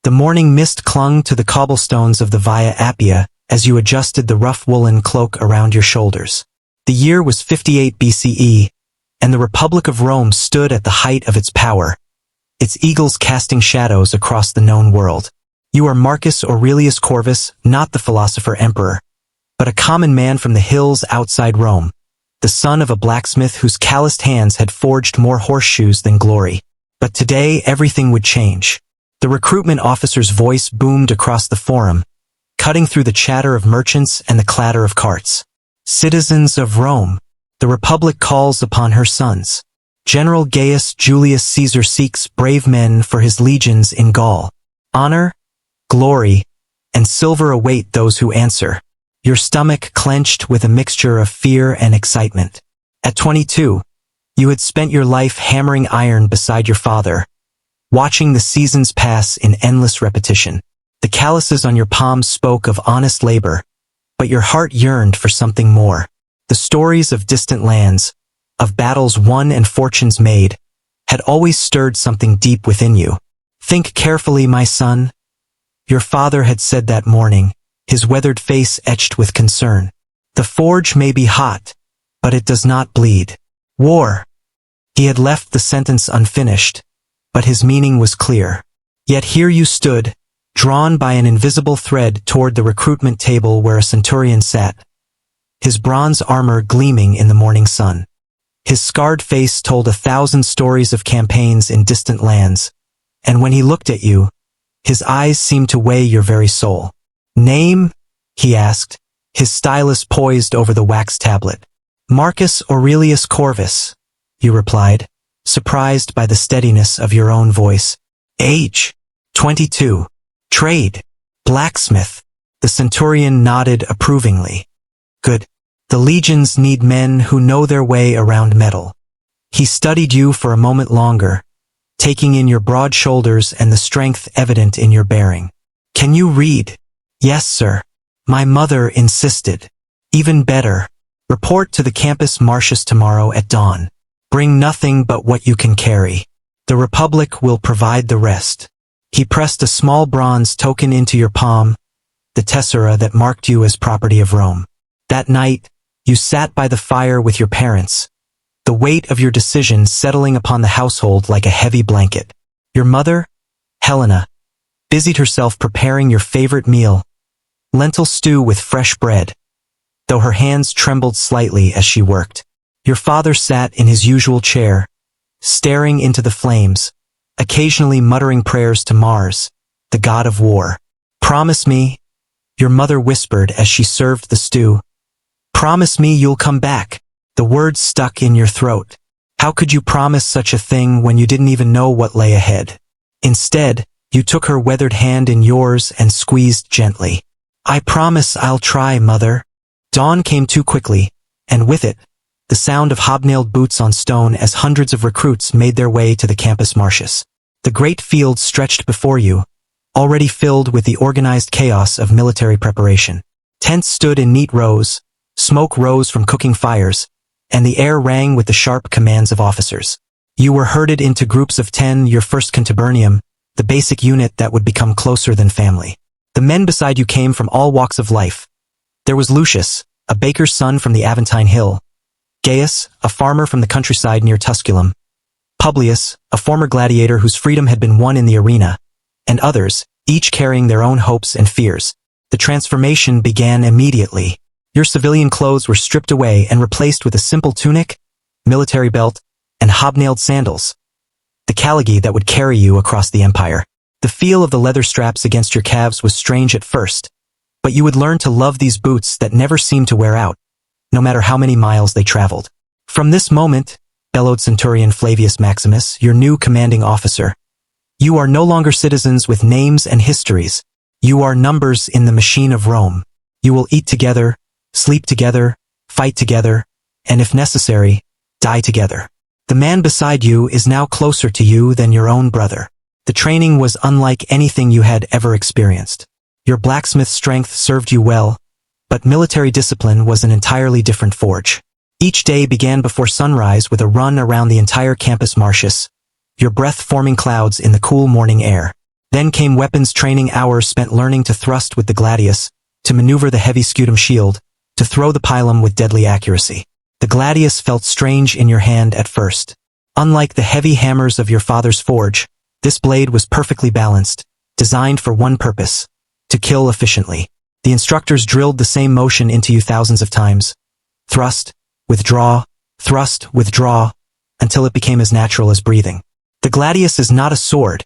The morning mist clung to the cobblestones of the Via Appia as you adjusted the rough woolen cloak around your shoulders. The year was 58 BCE, and the Republic of Rome stood at the height of its power, its eagles casting shadows across the known world. You are Marcus Aurelius Corvus, not the philosopher emperor, but a common man from the hills outside Rome, the son of a blacksmith whose calloused hands had forged more horseshoes than glory. But today everything would change. The recruitment officer's voice boomed across the forum, cutting through the chatter of merchants and the clatter of carts. Citizens of Rome, the Republic calls upon her sons. General Gaius Julius Caesar seeks brave men for his legions in Gaul. Honor, glory, and silver await those who answer. Your stomach clenched with a mixture of fear and excitement. At 22, you had spent your life hammering iron beside your father, watching the seasons pass in endless repetition. The calluses on your palms spoke of honest labor, but your heart yearned for something more. The stories of distant lands, of battles won and fortunes made, had always stirred something deep within you. Think carefully, my son. Your father had said that morning, his weathered face etched with concern. The forge may be hot, but it does not bleed. War. He had left the sentence unfinished, but his meaning was clear. Yet here you stood, drawn by an invisible thread toward the recruitment table where a centurion sat, his bronze armor gleaming in the morning sun. His scarred face told 1,000 stories of campaigns in distant lands, and when he looked at you, his eyes seemed to weigh your very soul. Name? He asked, his stylus poised over the wax tablet. Marcus Aurelius Corvus, you replied, surprised by the steadiness of your own voice. Age? 22. Trade? Blacksmith. The centurion nodded approvingly. Good. The legions need men who know their way around metal. He studied you for a moment longer, taking in your broad shoulders and the strength evident in your bearing. Can you read? Yes, sir. My mother insisted. Even better. Report to the Campus Martius tomorrow at dawn. Bring nothing but what you can carry. The Republic will provide the rest. He pressed a small bronze token into your palm, the tessera that marked you as property of Rome. That night, you sat by the fire with your parents, the weight of your decision settling upon the household like a heavy blanket. Your mother, Helena, busied herself preparing your favorite meal, lentil stew with fresh bread, though her hands trembled slightly as she worked. Your father sat in his usual chair, staring into the flames, occasionally muttering prayers to Mars, the god of war. Promise me, your mother whispered as she served the stew. Promise me you'll come back. The words stuck in your throat. How could you promise such a thing when you didn't even know what lay ahead? Instead, you took her weathered hand in yours and squeezed gently. I promise I'll try, mother. Dawn came too quickly, and with it, the sound of hobnailed boots on stone as hundreds of recruits made their way to the Campus Martius. The great field stretched before you, already filled with the organized chaos of military preparation. Tents stood in neat rows, smoke rose from cooking fires, and the air rang with the sharp commands of officers. You were herded into groups of 10, your first contubernium, the basic unit that would become closer than family. The men beside you came from all walks of life. There was Lucius, a baker's son from the Aventine Hill, Gaius, a farmer from the countryside near Tusculum, Publius, a former gladiator whose freedom had been won in the arena, and others, each carrying their own hopes and fears. The transformation began immediately. Your civilian clothes were stripped away and replaced with a simple tunic, military belt, and hobnailed sandals, the caligae that would carry you across the empire. The feel of the leather straps against your calves was strange at first, but you would learn to love these boots that never seemed to wear out, no matter how many miles they traveled. From this moment, bellowed Centurion Flavius Maximus, your new commanding officer, you are no longer citizens with names and histories. You are numbers in the machine of Rome. You will eat together, sleep together, fight together, and if necessary, die together. The man beside you is now closer to you than your own brother. The training was unlike anything you had ever experienced. Your blacksmith strength served you well, but military discipline was an entirely different forge. Each day began before sunrise with a run around the entire Campus Martius, your breath forming clouds in the cool morning air. Then came weapons training, hours spent learning to thrust with the gladius, to maneuver the heavy scutum shield, to throw the pilum with deadly accuracy. The gladius felt strange in your hand at first. Unlike the heavy hammers of your father's forge, this blade was perfectly balanced, designed for one purpose: to kill efficiently. The instructors drilled the same motion into you thousands of times. Thrust, withdraw, until it became as natural as breathing. The gladius is not a sword,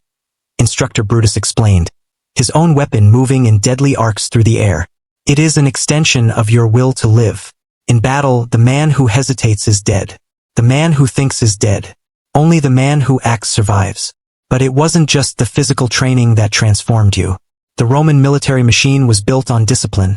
Instructor Brutus explained, his own weapon moving in deadly arcs through the air. It is an extension of your will to live. In battle, the man who hesitates is dead. The man who thinks is dead. Only the man who acts survives. But it wasn't just the physical training that transformed you. The Roman military machine was built on discipline,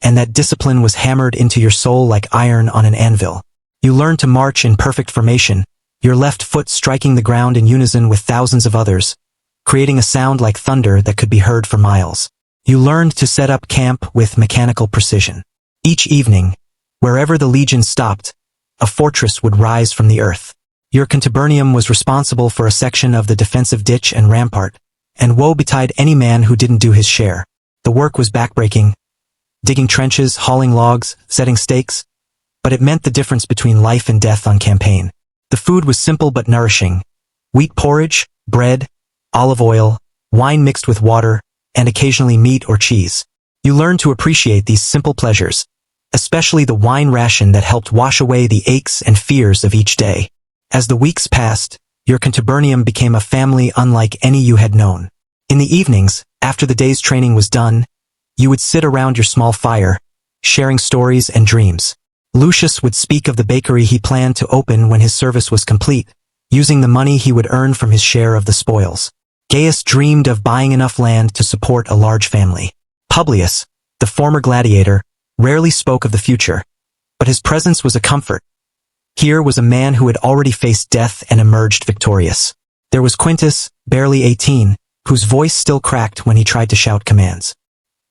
and that discipline was hammered into your soul like iron on an anvil. You learned to march in perfect formation, your left foot striking the ground in unison with thousands of others, creating a sound like thunder that could be heard for miles. You learned to set up camp with mechanical precision. Each evening, wherever the legion stopped, a fortress would rise from the earth. Your contubernium was responsible for a section of the defensive ditch and rampart, and woe betide any man who didn't do his share. The work was backbreaking, digging trenches, hauling logs, setting stakes, but it meant the difference between life and death on campaign. The food was simple but nourishing: wheat porridge, bread, olive oil, wine mixed with water, and occasionally meat or cheese. You learned to appreciate these simple pleasures, especially the wine ration that helped wash away the aches and fears of each day. As the weeks passed, your contubernium became a family unlike any you had known. In the evenings, after the day's training was done, you would sit around your small fire, sharing stories and dreams. Lucius would speak of the bakery he planned to open when his service was complete, using the money he would earn from his share of the spoils. Gaius dreamed of buying enough land to support a large family. Publius, the former gladiator, rarely spoke of the future, but his presence was a comfort. Here was a man who had already faced death and emerged victorious. There was Quintus, barely 18, whose voice still cracked when he tried to shout commands.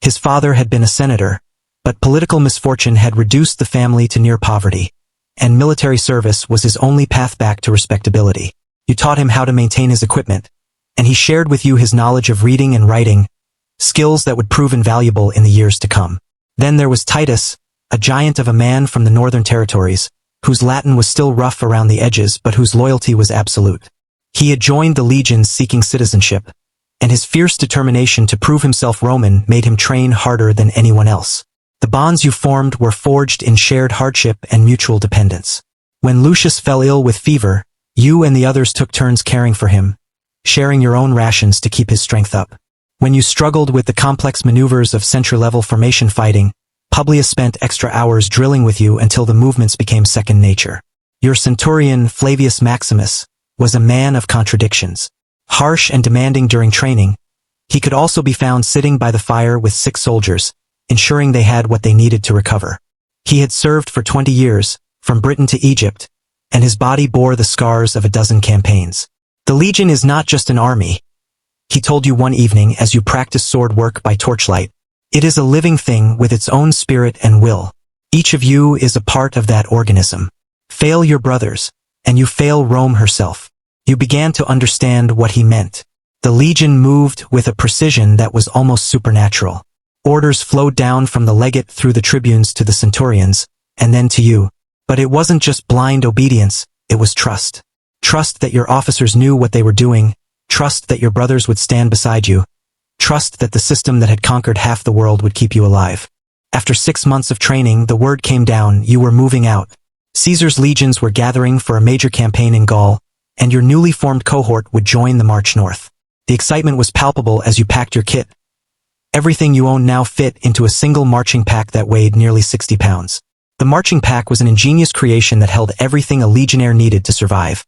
His father had been a senator, but political misfortune had reduced the family to near poverty, and military service was his only path back to respectability. You taught him how to maintain his equipment, and he shared with you his knowledge of reading and writing, skills that would prove invaluable in the years to come. Then there was Titus, a giant of a man from the northern territories, whose Latin was still rough around the edges but whose loyalty was absolute. He had joined the legions seeking citizenship, and his fierce determination to prove himself Roman made him train harder than anyone else. The bonds you formed were forged in shared hardship and mutual dependence. When Lucius fell ill with fever, you and the others took turns caring for him, sharing your own rations to keep his strength up. When you struggled with the complex maneuvers of century-level formation fighting, Publius spent extra hours drilling with you until the movements became second nature. Your centurion, Flavius Maximus, was a man of contradictions. Harsh and demanding during training, he could also be found sitting by the fire with sick soldiers, ensuring they had what they needed to recover. He had served for 20 years, from Britain to Egypt, and his body bore the scars of a dozen campaigns. The legion is not just an army, he told you one evening as you practiced sword work by torchlight. It is a living thing with its own spirit and will. Each of you is a part of that organism. Fail your brothers, and you fail Rome herself. You began to understand what he meant. The legion moved with a precision that was almost supernatural. Orders flowed down from the legate through the tribunes to the centurions, and then to you. But it wasn't just blind obedience, it was trust. Trust that your officers knew what they were doing, trust that your brothers would stand beside you, trust that the system that had conquered half the world would keep you alive. After 6 months of training, the word came down: you were moving out. Caesar's legions were gathering for a major campaign in Gaul, and your newly formed cohort would join the march north. The excitement was palpable as you packed your kit. Everything you owned now fit into a single marching pack that weighed nearly 60 pounds. The marching pack was an ingenious creation that held everything a legionnaire needed to survive.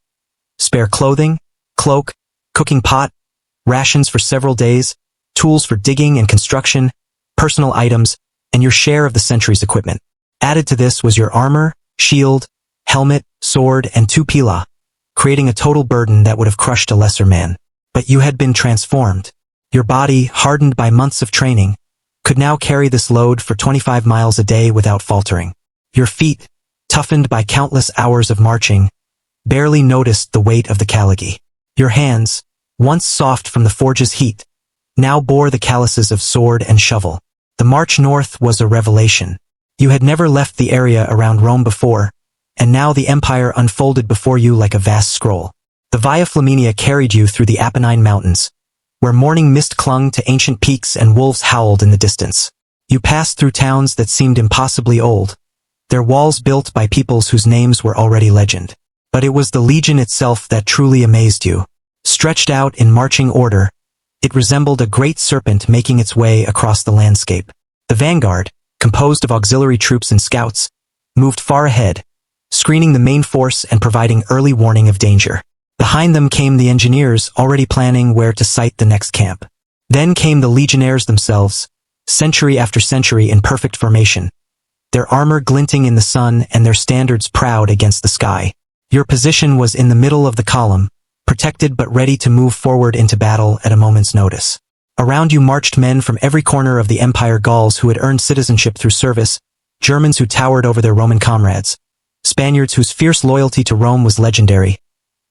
Spare clothing, cloak, cooking pot, rations for several days, tools for digging and construction, personal items, and your share of the century's equipment. Added to this was your armor, shield, helmet, sword, and 2 pila, creating a total burden that would have crushed a lesser man. But you had been transformed. Your body, hardened by months of training, could now carry this load for 25 miles a day without faltering. Your feet, toughened by countless hours of marching, barely noticed the weight of the caligy. Your hands, once soft from the forge's heat, now bore the calluses of sword and shovel. The march north was a revelation. You had never left the area around Rome before, and now the empire unfolded before you like a vast scroll. The Via Flaminia carried you through the Apennine Mountains, where morning mist clung to ancient peaks and wolves howled in the distance. You passed through towns that seemed impossibly old, their walls built by peoples whose names were already legend. But it was the legion itself that truly amazed you. Stretched out in marching order, it resembled a great serpent making its way across the landscape. The vanguard, composed of auxiliary troops and scouts, moved far ahead, screening the main force and providing early warning of danger. Behind them came the engineers, already planning where to site the next camp. Then came the legionnaires themselves, century after century in perfect formation, their armor glinting in the sun and their standards proud against the sky. Your position was in the middle of the column, protected but ready to move forward into battle at a moment's notice. Around you marched men from every corner of the empire: Gauls who had earned citizenship through service, Germans who towered over their Roman comrades, Spaniards whose fierce loyalty to Rome was legendary,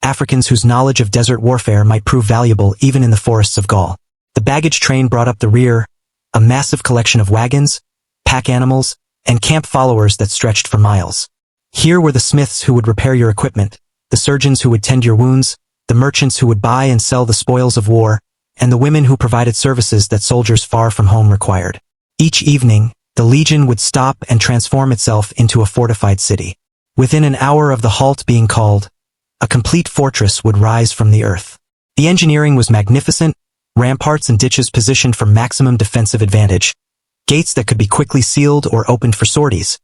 Africans whose knowledge of desert warfare might prove valuable even in the forests of Gaul. The baggage train brought up the rear, a massive collection of wagons, pack animals, and camp followers that stretched for miles. Here were the smiths who would repair your equipment, the surgeons who would tend your wounds, the merchants who would buy and sell the spoils of war, and the women who provided services that soldiers far from home required. Each evening, the legion would stop and transform itself into a fortified city. Within an hour of the halt being called, a complete fortress would rise from the earth. The engineering was magnificent, ramparts and ditches positioned for maximum defensive advantage, gates that could be quickly sealed or opened for sorties,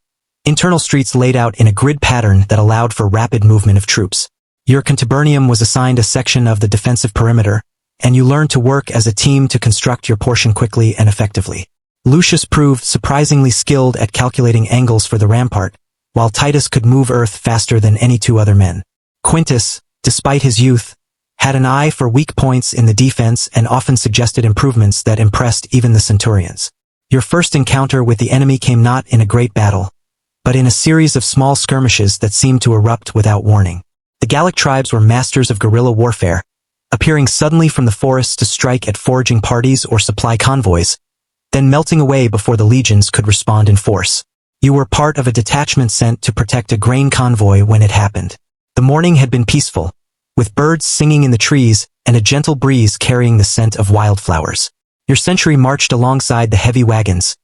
internal streets laid out in a grid pattern that allowed for rapid movement of troops. Your contubernium was assigned a section of the defensive perimeter, and you learned to work as a team to construct your portion quickly and effectively. Lucius proved surprisingly skilled at calculating angles for the rampart, while Titus could move earth faster than any two other men. Quintus, despite his youth, had an eye for weak points in the defense and often suggested improvements that impressed even the centurions. Your first encounter with the enemy came not in a great battle, but in a series of small skirmishes that seemed to erupt without warning. The Gallic tribes were masters of guerrilla warfare, appearing suddenly from the forests to strike at foraging parties or supply convoys, then melting away before the legions could respond in force. You were part of a detachment sent to protect a grain convoy when it happened. The morning had been peaceful, with birds singing in the trees and a gentle breeze carrying the scent of wildflowers. Your century marched alongside the heavy wagons,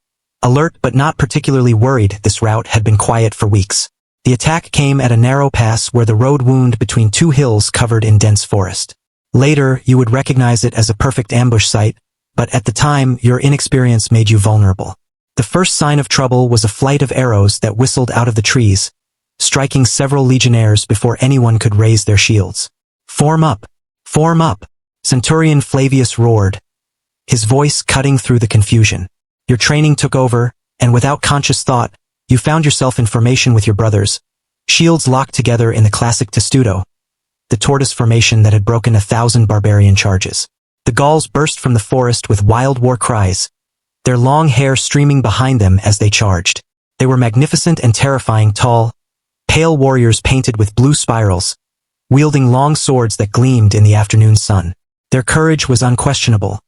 alert but not particularly worried. This route had been quiet for weeks. The attack came at a narrow pass where the road wound between two hills covered in dense forest. Later, you would recognize it as a perfect ambush site, but at the time, your inexperience made you vulnerable. The first sign of trouble was a flight of arrows that whistled out of the trees, striking several legionnaires before anyone could raise their shields. "Form up! Form up!" Centurion Flavius roared, his voice cutting through the confusion. Your training took over, and without conscious thought, you found yourself in formation with your brothers, shields locked together in the classic testudo, the tortoise formation that had broken 1,000 barbarian charges. The Gauls burst from the forest with wild war cries, their long hair streaming behind them as they charged. They were magnificent and terrifying, tall, pale warriors painted with blue spirals, wielding long swords that gleamed in the afternoon sun. Their courage was unquestionable,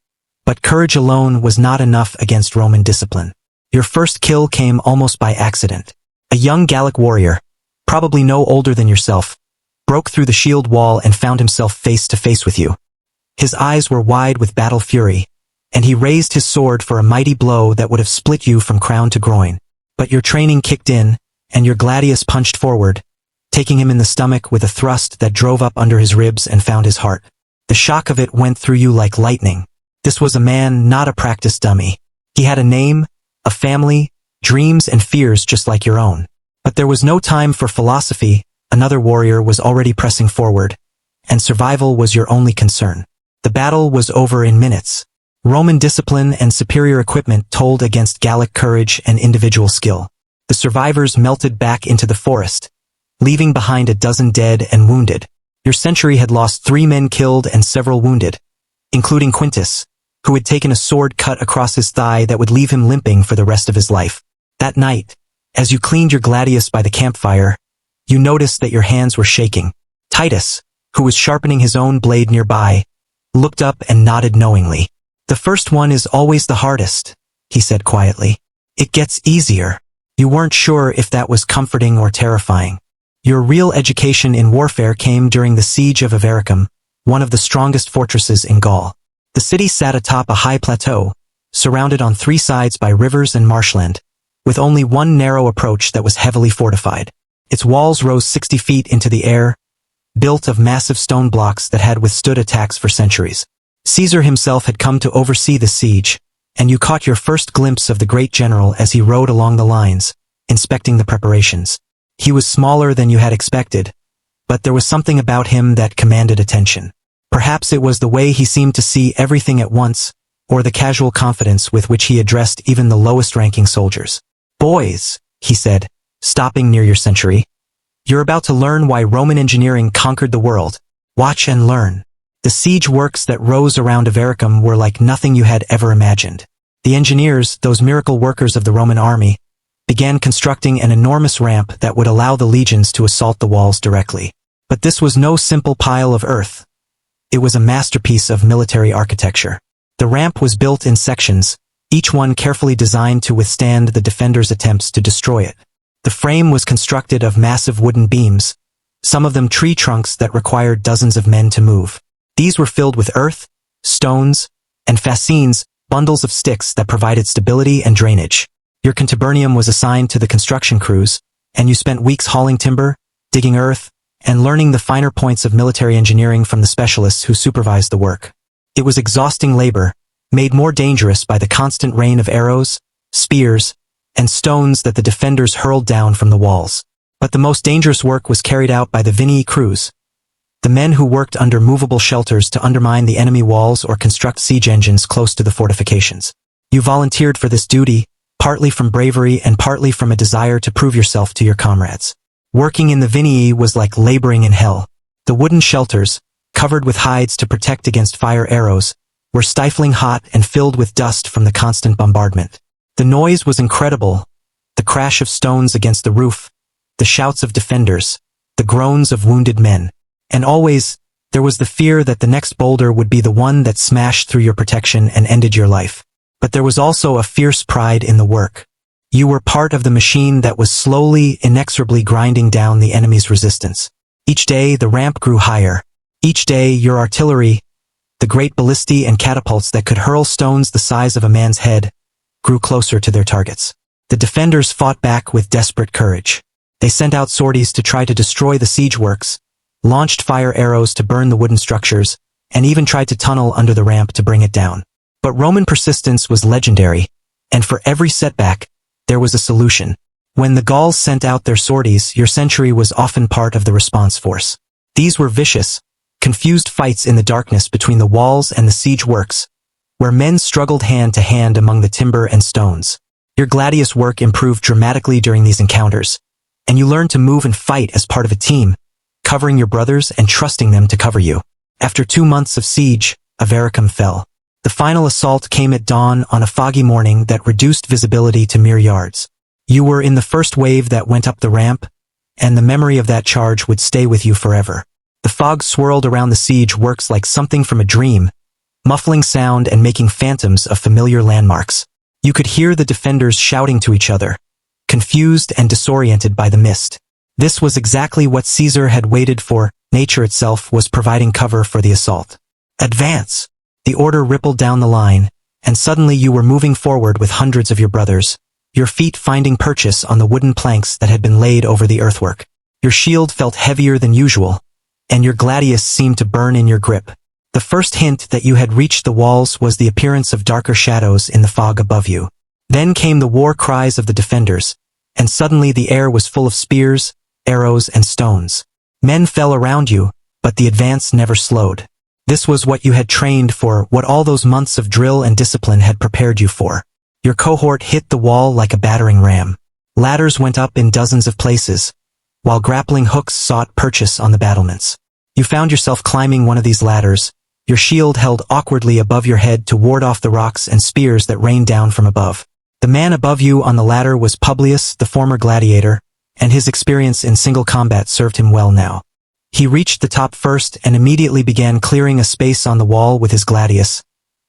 but courage alone was not enough against Roman discipline. Your first kill came almost by accident. A young Gallic warrior, probably no older than yourself, broke through the shield wall and found himself face to face with you. His eyes were wide with battle fury, and he raised his sword for a mighty blow that would have split you from crown to groin. But your training kicked in, and your gladius punched forward, taking him in the stomach with a thrust that drove up under his ribs and found his heart. The shock of it went through you like lightning. This was a man, not a practice dummy. He had a name, a family, dreams and fears just like your own. But there was no time for philosophy. Another warrior was already pressing forward, and survival was your only concern. The battle was over in minutes. Roman discipline and superior equipment told against Gallic courage and individual skill. The survivors melted back into the forest, leaving behind a dozen dead and wounded. Your century had lost 3 men killed and several wounded, including Quintus, who had taken a sword cut across his thigh that would leave him limping for the rest of his life. That night, as you cleaned your gladius by the campfire, you noticed that your hands were shaking. Titus, who was sharpening his own blade nearby, looked up and nodded knowingly. "The first one is always the hardest," he said quietly. "It gets easier." You weren't sure if that was comforting or terrifying. Your real education in warfare came during the siege of Avaricum, one of the strongest fortresses in Gaul. The city sat atop a high plateau, surrounded on three sides by rivers and marshland, with only one narrow approach that was heavily fortified. Its walls rose 60 feet into the air, built of massive stone blocks that had withstood attacks for centuries. Caesar himself had come to oversee the siege, and you caught your first glimpse of the great general as he rode along the lines, inspecting the preparations. He was smaller than you had expected, but there was something about him that commanded attention. Perhaps it was the way he seemed to see everything at once, or the casual confidence with which he addressed even the lowest-ranking soldiers. "Boys," he said, stopping near your century, "you're about to learn why Roman engineering conquered the world. Watch and learn." The siege works that rose around Avaricum were like nothing you had ever imagined. The engineers, those miracle workers of the Roman army, began constructing an enormous ramp that would allow the legions to assault the walls directly. But this was no simple pile of earth. It was a masterpiece of military architecture. The ramp was built in sections, each one carefully designed to withstand the defenders' attempts to destroy it. The frame was constructed of massive wooden beams, some of them tree trunks that required dozens of men to move. These were filled with earth, stones, and fascines, bundles of sticks that provided stability and drainage. Your contubernium was assigned to the construction crews, and you spent weeks hauling timber, digging earth, and learning the finer points of military engineering from the specialists who supervised the work. It was exhausting labor, made more dangerous by the constant rain of arrows, spears, and stones that the defenders hurled down from the walls. But the most dangerous work was carried out by the Vinii crews, the men who worked under movable shelters to undermine the enemy walls or construct siege engines close to the fortifications. You volunteered for this duty, partly from bravery and partly from a desire to prove yourself to your comrades. Working in the Vinii was like laboring in hell. The wooden shelters, covered with hides to protect against fire arrows, were stifling hot and filled with dust from the constant bombardment. The noise was incredible, the crash of stones against the roof, the shouts of defenders, the groans of wounded men. And always, there was the fear that the next boulder would be the one that smashed through your protection and ended your life. But there was also a fierce pride in the work. You were part of the machine that was slowly, inexorably grinding down the enemy's resistance. Each day, the ramp grew higher. Each day, your artillery, the great ballistae and catapults that could hurl stones the size of a man's head, grew closer to their targets. The defenders fought back with desperate courage. They sent out sorties to try to destroy the siege works, launched fire arrows to burn the wooden structures, and even tried to tunnel under the ramp to bring it down. But Roman persistence was legendary, and for every setback, there was a solution. When the Gauls sent out their sorties, your century was often part of the response force. These were vicious, confused fights in the darkness between the walls and the siege works, where men struggled hand to hand among the timber and stones. Your gladius work improved dramatically during these encounters, and you learned to move and fight as part of a team, covering your brothers and trusting them to cover you. After 2 months of siege, Avaricum fell. The final assault came at dawn on a foggy morning that reduced visibility to mere yards. You were in the first wave that went up the ramp, and the memory of that charge would stay with you forever. The fog swirled around the siege works like something from a dream, muffling sound and making phantoms of familiar landmarks. You could hear the defenders shouting to each other, confused and disoriented by the mist. This was exactly what Caesar had waited for. Nature itself was providing cover for the assault. "Advance!" The order rippled down the line, and suddenly you were moving forward with hundreds of your brothers, your feet finding purchase on the wooden planks that had been laid over the earthwork. Your shield felt heavier than usual, and your gladius seemed to burn in your grip. The first hint that you had reached the walls was the appearance of darker shadows in the fog above you. Then came the war cries of the defenders, and suddenly the air was full of spears, arrows, and stones. Men fell around you, but the advance never slowed. This was what you had trained for, what all those months of drill and discipline had prepared you for. Your cohort hit the wall like a battering ram. Ladders went up in dozens of places, while grappling hooks sought purchase on the battlements. You found yourself climbing one of these ladders, your shield held awkwardly above your head to ward off the rocks and spears that rained down from above. The man above you on the ladder was Publius, the former gladiator, and his experience in single combat served him well now. He reached the top first and immediately began clearing a space on the wall with his gladius,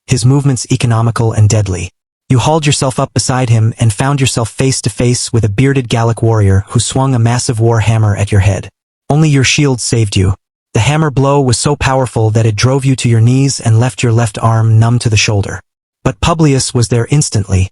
his movements economical and deadly. You hauled yourself up beside him and found yourself face to face with a bearded Gallic warrior who swung a massive war hammer at your head. Only your shield saved you. The hammer blow was so powerful that it drove you to your knees and left your left arm numb to the shoulder. But Publius was there instantly,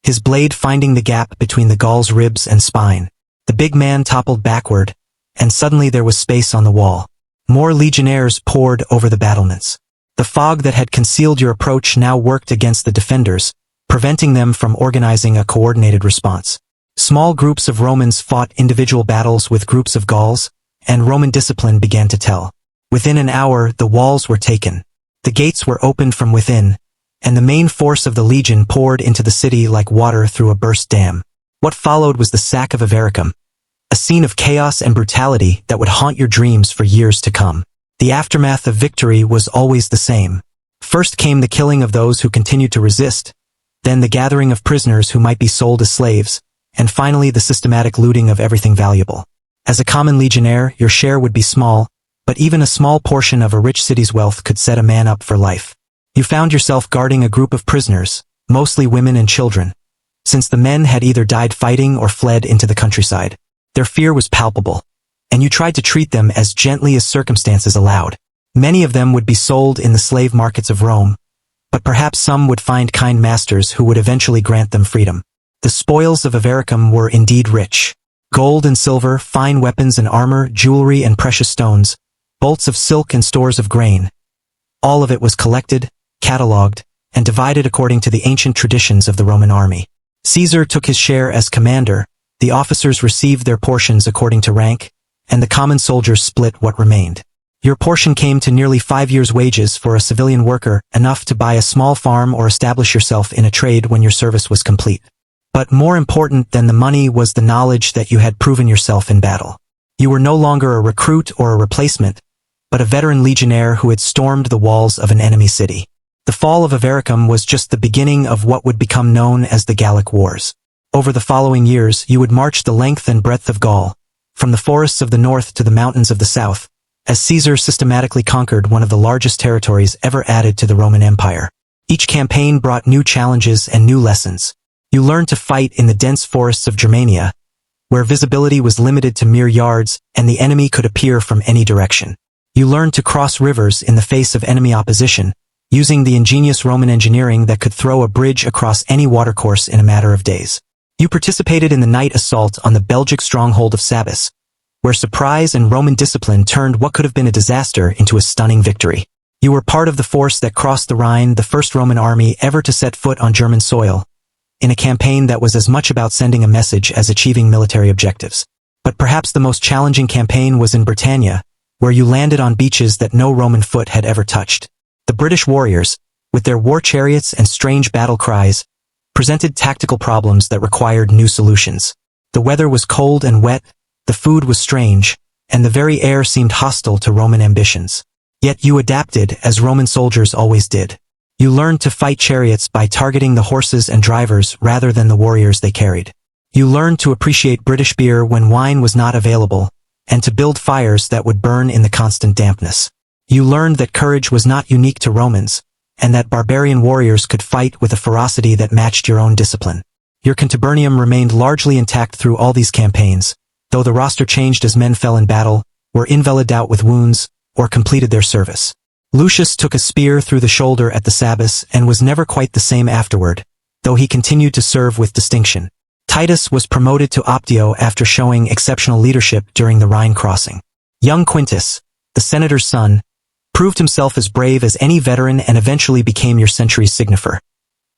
his blade finding the gap between the Gaul's ribs and spine. The big man toppled backward, and suddenly there was space on the wall. More legionnaires poured over the battlements. The fog that had concealed your approach now worked against the defenders, preventing them from organizing a coordinated response. Small groups of Romans fought individual battles with groups of Gauls, and Roman discipline began to tell. Within an hour, the walls were taken. The gates were opened from within, and the main force of the legion poured into the city like water through a burst dam. What followed was the sack of Avaricum, a scene of chaos and brutality that would haunt your dreams for years to come. The aftermath of victory was always the same. First came the killing of those who continued to resist, then the gathering of prisoners who might be sold as slaves, and finally the systematic looting of everything valuable. As a common legionnaire, your share would be small, but even a small portion of a rich city's wealth could set a man up for life. You found yourself guarding a group of prisoners, mostly women and children, since the men had either died fighting or fled into the countryside. Their fear was palpable, and you tried to treat them as gently as circumstances allowed. Many of them would be sold in the slave markets of Rome, but perhaps some would find kind masters who would eventually grant them freedom. The spoils of Avaricum were indeed rich. Gold and silver, fine weapons and armor, jewelry and precious stones, bolts of silk and stores of grain. All of it was collected, catalogued, and divided according to the ancient traditions of the Roman army. Caesar took his share as commander, the officers received their portions according to rank, and the common soldiers split what remained. Your portion came to nearly 5 years' wages for a civilian worker, enough to buy a small farm or establish yourself in a trade when your service was complete. But more important than the money was the knowledge that you had proven yourself in battle. You were no longer a recruit or a replacement, but a veteran legionnaire who had stormed the walls of an enemy city. The fall of Avaricum was just the beginning of what would become known as the Gallic Wars. Over the following years, you would march the length and breadth of Gaul, from the forests of the north to the mountains of the south, as Caesar systematically conquered one of the largest territories ever added to the Roman Empire. Each campaign brought new challenges and new lessons. You learned to fight in the dense forests of Germania, where visibility was limited to mere yards and the enemy could appear from any direction. You learned to cross rivers in the face of enemy opposition, using the ingenious Roman engineering that could throw a bridge across any watercourse in a matter of days. You participated in the night assault on the Belgic stronghold of Sabas, where surprise and Roman discipline turned what could have been a disaster into a stunning victory. You were part of the force that crossed the Rhine, the first Roman army ever to set foot on German soil, in a campaign that was as much about sending a message as achieving military objectives. But perhaps the most challenging campaign was in Britannia, where you landed on beaches that no Roman foot had ever touched. The British warriors, with their war chariots and strange battle cries, presented tactical problems that required new solutions. The weather was cold and wet, the food was strange, and the very air seemed hostile to Roman ambitions. Yet you adapted, as Roman soldiers always did. You learned to fight chariots by targeting the horses and drivers rather than the warriors they carried. You learned to appreciate British beer when wine was not available, and to build fires that would burn in the constant dampness. You learned that courage was not unique to Romans, and that barbarian warriors could fight with a ferocity that matched your own discipline. Your contubernum remained largely intact through all these campaigns, though the roster changed as men fell in battle, were invalided out with wounds, or completed their service. Lucius took a spear through the shoulder at the Sabas and was never quite the same afterward, though he continued to serve with distinction. Titus was promoted to Optio after showing exceptional leadership during the Rhine crossing. Young Quintus, the senator's son, proved himself as brave as any veteran and eventually became your century's signifer,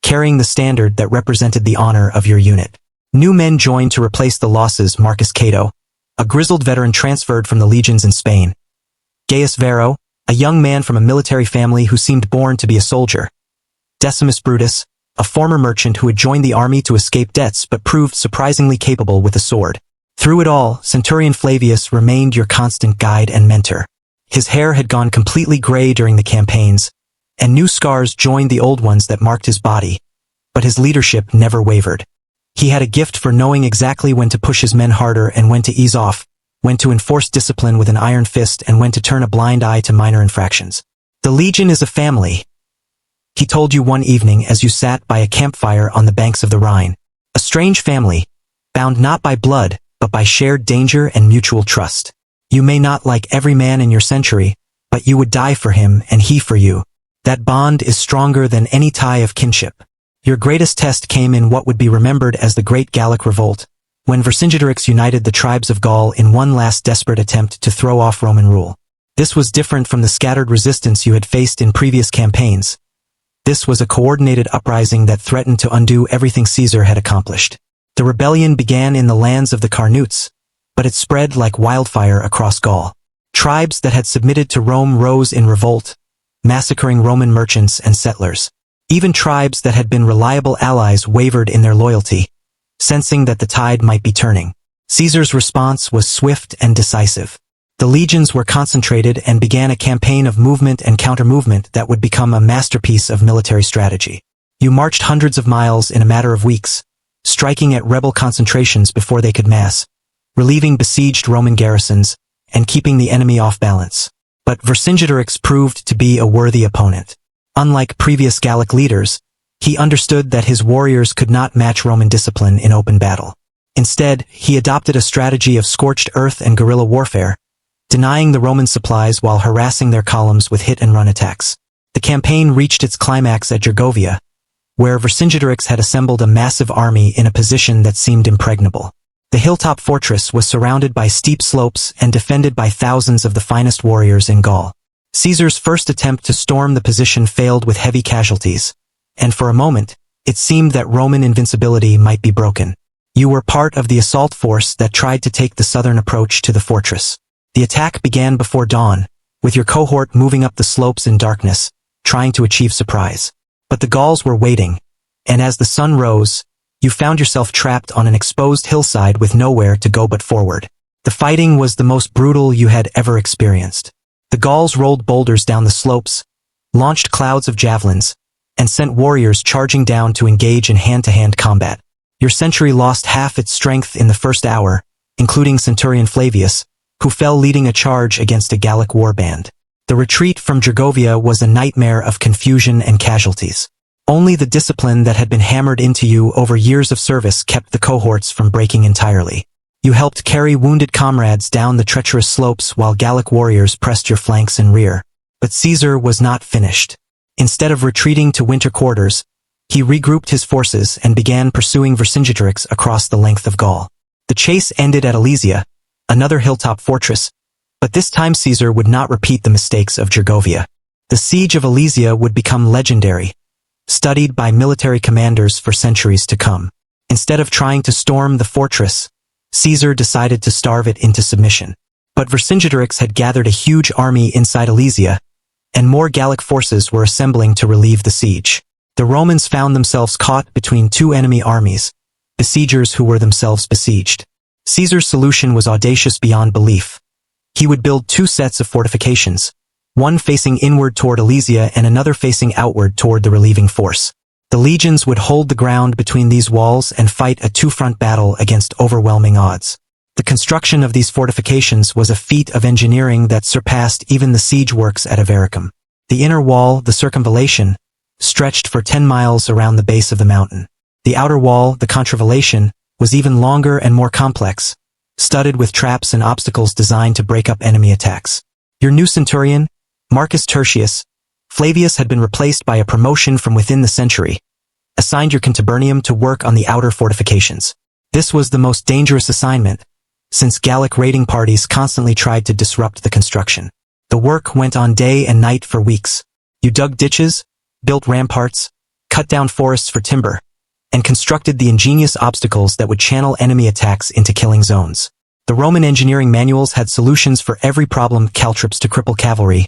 carrying the standard that represented the honor of your unit. New men joined to replace the losses: Marcus Cato, a grizzled veteran transferred from the legions in Spain; Gaius Varro, a young man from a military family who seemed born to be a soldier; Decimus Brutus, a former merchant who had joined the army to escape debts but proved surprisingly capable with a sword. Through it all, Centurion Flavius remained your constant guide and mentor. His hair had gone completely gray during the campaigns, and new scars joined the old ones that marked his body, but his leadership never wavered. He had a gift for knowing exactly when to push his men harder and when to ease off, when to enforce discipline with an iron fist and when to turn a blind eye to minor infractions. The legion is a family, he told you one evening as you sat by a campfire on the banks of the Rhine. A strange family, bound not by blood, but by shared danger and mutual trust. You may not like every man in your century, but you would die for him and he for you. That bond is stronger than any tie of kinship. Your greatest test came in what would be remembered as the Great Gallic Revolt, when Vercingetorix united the tribes of Gaul in one last desperate attempt to throw off Roman rule. This was different from the scattered resistance you had faced in previous campaigns. This was a coordinated uprising that threatened to undo everything Caesar had accomplished. The rebellion began in the lands of the Carnutes, but it spread like wildfire across Gaul. Tribes that had submitted to Rome rose in revolt, massacring Roman merchants and settlers. Even tribes that had been reliable allies wavered in their loyalty, sensing that the tide might be turning. Caesar's response was swift and decisive. The legions were concentrated and began a campaign of movement and counter-movement that would become a masterpiece of military strategy. You marched hundreds of miles in a matter of weeks, striking at rebel concentrations before they could mass, relieving besieged Roman garrisons, and keeping the enemy off balance. But Vercingetorix proved to be a worthy opponent. Unlike previous Gallic leaders, he understood that his warriors could not match Roman discipline in open battle. Instead, he adopted a strategy of scorched earth and guerrilla warfare, denying the Roman supplies while harassing their columns with hit-and-run attacks. The campaign reached its climax at Gergovia, where Vercingetorix had assembled a massive army in a position that seemed impregnable. The hilltop fortress was surrounded by steep slopes and defended by thousands of the finest warriors in Gaul. Caesar's first attempt to storm the position failed with heavy casualties, and for a moment, it seemed that Roman invincibility might be broken. You were part of the assault force that tried to take the southern approach to the fortress. The attack began before dawn, with your cohort moving up the slopes in darkness, trying to achieve surprise. But the Gauls were waiting, and as the sun rose, you found yourself trapped on an exposed hillside with nowhere to go but forward. The fighting was the most brutal you had ever experienced. The Gauls rolled boulders down the slopes, launched clouds of javelins, and sent warriors charging down to engage in hand-to-hand combat. Your century lost half its strength in the first hour, including Centurion Flavius, who fell leading a charge against a Gallic warband. The retreat from Gergovia was a nightmare of confusion and casualties. Only the discipline that had been hammered into you over years of service kept the cohorts from breaking entirely. You helped carry wounded comrades down the treacherous slopes while Gallic warriors pressed your flanks and rear. But Caesar was not finished. Instead of retreating to winter quarters, he regrouped his forces and began pursuing Vercingetorix across the length of Gaul. The chase ended at Alesia, another hilltop fortress, but this time Caesar would not repeat the mistakes of Gergovia. The siege of Alesia would become legendary, studied by military commanders for centuries to come. Instead of trying to storm the fortress, Caesar decided to starve it into submission. But Vercingetorix had gathered a huge army inside Alesia, and more Gallic forces were assembling to relieve the siege. The Romans found themselves caught between two enemy armies, besiegers who were themselves besieged. Caesar's solution was audacious beyond belief. He would build two sets of fortifications, one facing inward toward Alesia and another facing outward toward the relieving force. The legions would hold the ground between these walls and fight a two-front battle against overwhelming odds. The construction of these fortifications was a feat of engineering that surpassed even the siege works at Avaricum. The inner wall, the circumvallation, stretched for 10 miles around the base of the mountain. The outer wall, the contravallation, was even longer and more complex, studded with traps and obstacles designed to break up enemy attacks. Your new centurion, Marcus Tertius Flavius, had been replaced by a promotion from within the century, assigned your contubernium to work on the outer fortifications. This was the most dangerous assignment, since Gallic raiding parties constantly tried to disrupt the construction. The work went on day and night for weeks. You dug ditches, built ramparts, cut down forests for timber, and constructed the ingenious obstacles that would channel enemy attacks into killing zones. The Roman engineering manuals had solutions for every problem: caltrops to cripple cavalry,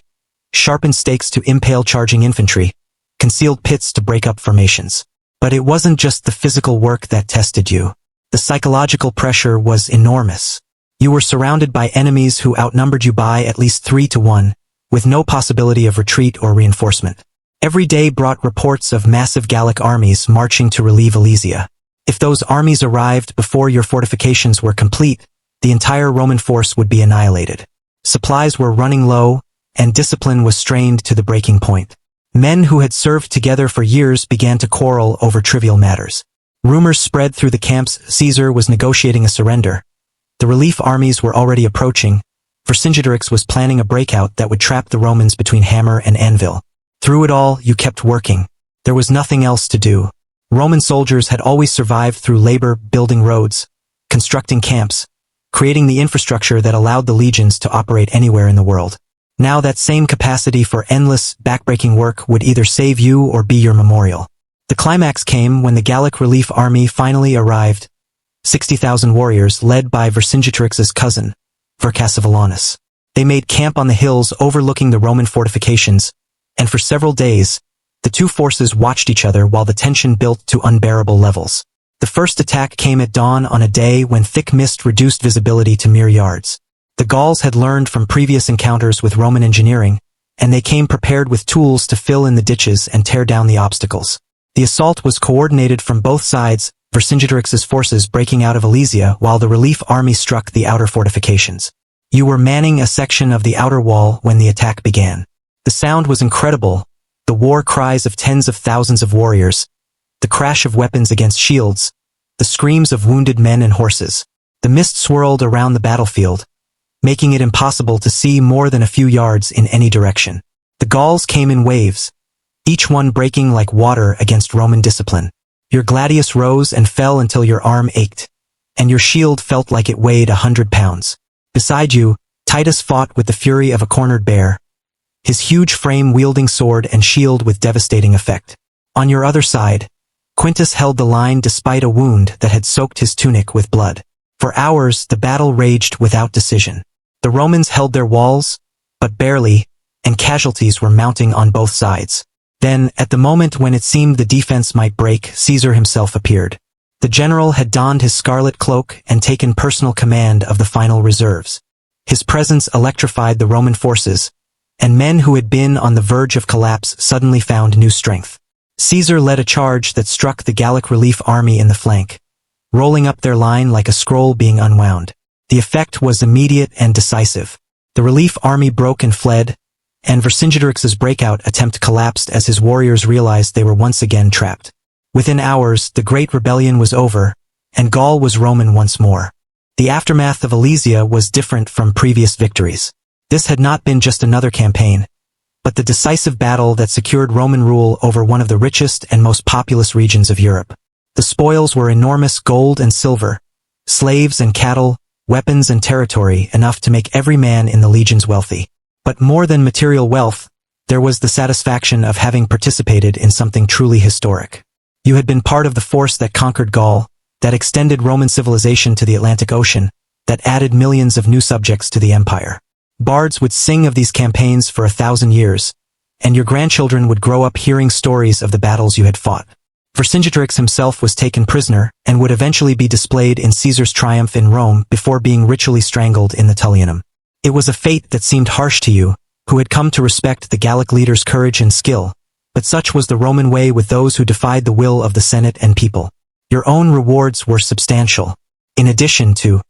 sharpened stakes to impale charging infantry, concealed pits to break up formations. But it wasn't just the physical work that tested you. The psychological pressure was enormous. You were surrounded by enemies who outnumbered you by at least 3 to 1, with no possibility of retreat or reinforcement. Every day brought reports of massive Gallic armies marching to relieve Alesia. If those armies arrived before your fortifications were complete, the entire Roman force would be annihilated. Supplies were running low, and discipline was strained to the breaking point. Men who had served together for years began to quarrel over trivial matters. Rumors spread through the camps Caesar was negotiating a surrender. The relief armies were already approaching. Vercingetorix was planning a breakout that would trap the Romans between hammer and anvil. Through it all, you kept working. There was nothing else to do. Roman soldiers had always survived through labor, building roads, constructing camps, creating the infrastructure that allowed the legions to operate anywhere in the world. Now that same capacity for endless, backbreaking work would either save you or be your memorial. The climax came when the Gallic relief army finally arrived. 60,000 warriors led by Vercingetorix's cousin, Vercassivellaunus. They made camp on the hills overlooking the Roman fortifications, and for several days, the two forces watched each other while the tension built to unbearable levels. The first attack came at dawn on a day when thick mist reduced visibility to mere yards. The Gauls had learned from previous encounters with Roman engineering, and they came prepared with tools to fill in the ditches and tear down the obstacles. The assault was coordinated from both sides, Vercingetorix's forces breaking out of Alesia while the relief army struck the outer fortifications. You were manning a section of the outer wall when the attack began. The sound was incredible, the war cries of tens of thousands of warriors, the crash of weapons against shields, the screams of wounded men and horses. The mist swirled around the battlefield, making it impossible to see more than a few yards in any direction. The Gauls came in waves, each one breaking like water against Roman discipline. Your gladius rose and fell until your arm ached, and your shield felt like it weighed 100 pounds. Beside you, Titus fought with the fury of a cornered bear, his huge frame wielding sword and shield with devastating effect. On your other side, Quintus held the line despite a wound that had soaked his tunic with blood. For hours, the battle raged without decision. The Romans held their walls, but barely, and casualties were mounting on both sides. Then, at the moment when it seemed the defense might break, Caesar himself appeared. The general had donned his scarlet cloak and taken personal command of the final reserves. His presence electrified the Roman forces, and men who had been on the verge of collapse suddenly found new strength. Caesar led a charge that struck the Gallic relief army in the flank, rolling up their line like a scroll being unwound. The effect was immediate and decisive. The relief army broke and fled, and Vercingetorix's breakout attempt collapsed as his warriors realized they were once again trapped. Within hours, the Great Rebellion was over, and Gaul was Roman once more. The aftermath of Alesia was different from previous victories. This had not been just another campaign, but the decisive battle that secured Roman rule over one of the richest and most populous regions of Europe. The spoils were enormous: gold and silver, slaves and cattle, weapons and territory, enough to make every man in the legions wealthy. But more than material wealth, there was the satisfaction of having participated in something truly historic. You had been part of the force that conquered Gaul, that extended Roman civilization to the Atlantic Ocean, that added millions of new subjects to the empire. Bards would sing of these campaigns for 1,000 years, and your grandchildren would grow up hearing stories of the battles you had fought. Vercingetorix himself was taken prisoner and would eventually be displayed in Caesar's triumph in Rome before being ritually strangled in the Tullianum. It was a fate that seemed harsh to you, who had come to respect the Gallic leader's courage and skill, but such was the Roman way with those who defied the will of the Senate and people. Your own rewards were substantial. In addition to